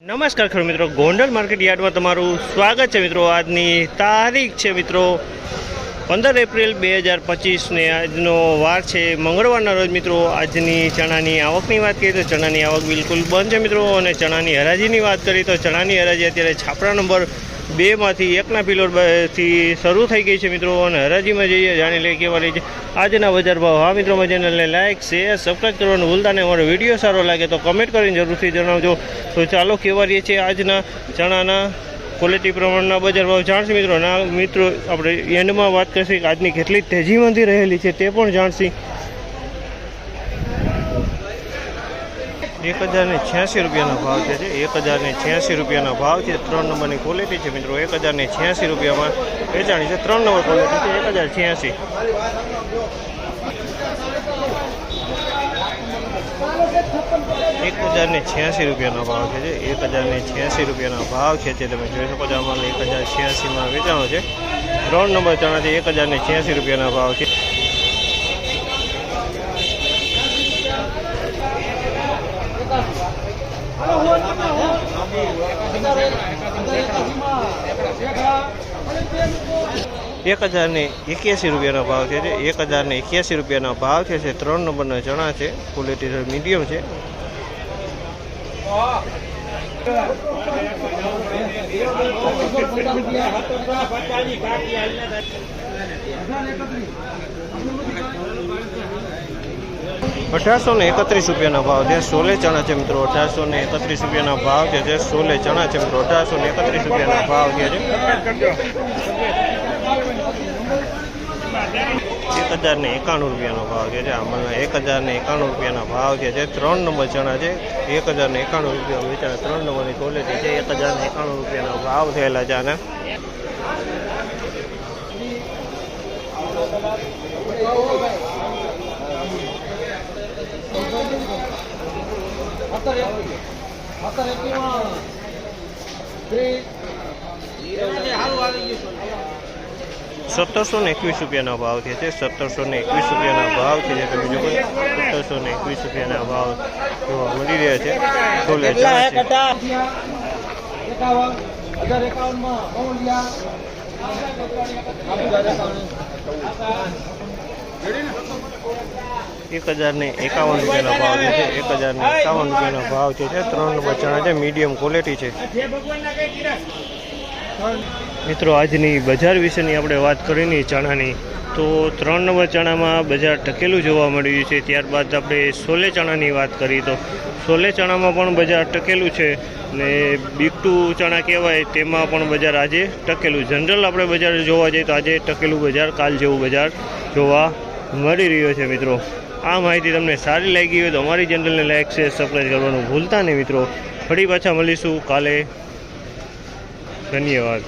નમસ્કાર ખેડૂત મિત્રો, ગોંડલ માર્કેટ યાર્ડમાં તમારું સ્વાગત છે મિત્રો। આજની તારીખ છે મિત્રો 15 એપ્રિલ 2025 ને આજનો વાર છે મંગળવારના રોજ મિત્રો। આજની ચણાની આવકની વાત કરીએ તો ચણાની આવક બિલકુલ બંધ છે મિત્રો। અને ચણાની હરાજીની વાત કરીએ તો ચણાની હરાજી અત્યારે છાપરા નંબર 2 માંથી 1ના પિલોરથી શરૂ થઈ ગઈ છે મિત્રો। અને હરાજીમાં જઈએ જાણી લઈએ કેવા રહી છે આજના બજાર ભાવ। હા મિત્રો, ચેનલને લાઇક શેર સબસ્ક્રાઈબ કરવાનું ભૂલતા નહીં। અમારો વિડીયો સારો લાગે તો કમેન્ટ કરીને જરૂરથી જણાવજો। તો ચાલો કેવા રહી છે આજના ચણાના ક્વોલિટી પ્રમાણના બજાર ભાવ જાણશે મિત્રો। ના મિત્રો, આપણે એન્ડમાં વાત કરીશું કે આજની કેટલી તેજીમાંથી રહેલી છે તે પણ જાણશી। 1086 રૂપિયાનો ભાવ છે। 1086 રૂપિયાનો ભાવ છે। 3 નંબરની ક્વોલિટી છે મિત્રો। 1086 રૂપિયામાં વેચાણી છે। 3 નંબર ક્વોલિટી છે 1086। 1086 રૂપિયાનો ભાવ છે। 1086 રૂપિયાનો ભાવ છે તે તમે જોઈ શકો છો। આમાં 1086માં વેચાણો છે। 3 નંબર ચણા છે 1086 રૂપિયાના ભાવ છે। ₹1081 રૂપિયાનો ભાવ છે। 1081 રૂપિયાનો ભાવ છે। 3 નંબરના ચણા છે। ક્વોલિટી મીડિયમ છે। ₹1831 રૂપિયાનો ભાવ છે। 16 ચણા છે મિત્રો। 1831 રૂપિયાનો ભાવ છે। 16 ચણા છે મિત્રો। 1831 રૂપિયાનો ભાવ છે। 1091 રૂપિયાનો ભાવ છે। આમાં 1091 રૂપિયાનો ભાવ છે। 3 નંબર ચણા છે 1091 રૂપિયા વેચાણ। 3 નંબરની ક્વોલિટી છે। 1091 રૂપિયાનો ભાવ થયેલા છે આના। ₹1721 રૂપિયાનો ભાવ છે। 1721 રૂપિયાનો ભાવ છે। તમે જો 1721 રૂપિયાના ભાવ જોવા મળી રહ્યા છે। છોલે ચણા છે। 1051 રૂપિયાનો ભાવ છે। 1051 રૂપિયાનો ભાવ છે। 3 નંબર ચણા છે મીડિયમ ક્વોલિટી છે મિત્રો। આજની બજાર વિશેની આપણે વાત કરીને ચણાની તો 3 નંબર ચણામાં બજાર ટકેલું જોવા મળ્યું છે। ત્યારબાદ આપણે સોલે ચણાની વાત કરી તો સોલે ચણામાં પણ બજાર ટકેલું છે। ને બીકટુ ચણા કહેવાય તેમાં પણ બજાર આજે ટકેલું। જનરલ આપણે બજાર જોવા જઈએ તો આજે ટકેલું બજાર, કાલ જેવું બજાર જોવા મળી રહ્યો છે મિત્રો। આ માહિતી તમને સારી લાગી હોય તો અમારી ચેનલને લાઈક શેર સબસ્ક્રાઈબ કરવાનું ભૂલતા નહીં મિત્રો। ફરી પાછા મળીશું કાલે। ધન્યવાદ।